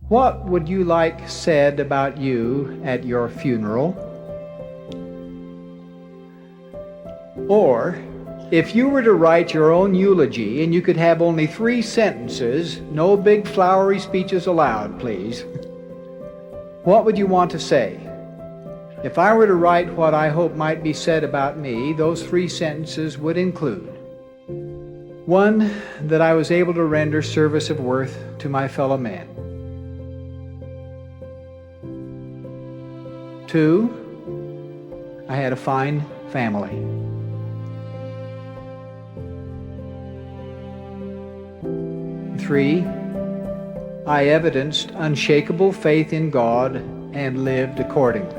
What would you like said about you at your funeral? Or, if you were to write your own eulogy and you could have only 3 sentences, no big flowery speeches allowed, please, what would you want to say? If I were to write what I hope might be said about me, those 3 sentences would include: 1, that I was able to render service of worth to my fellow man. 2, I had a fine family. 3, I evidenced unshakable faith in God and lived accordingly.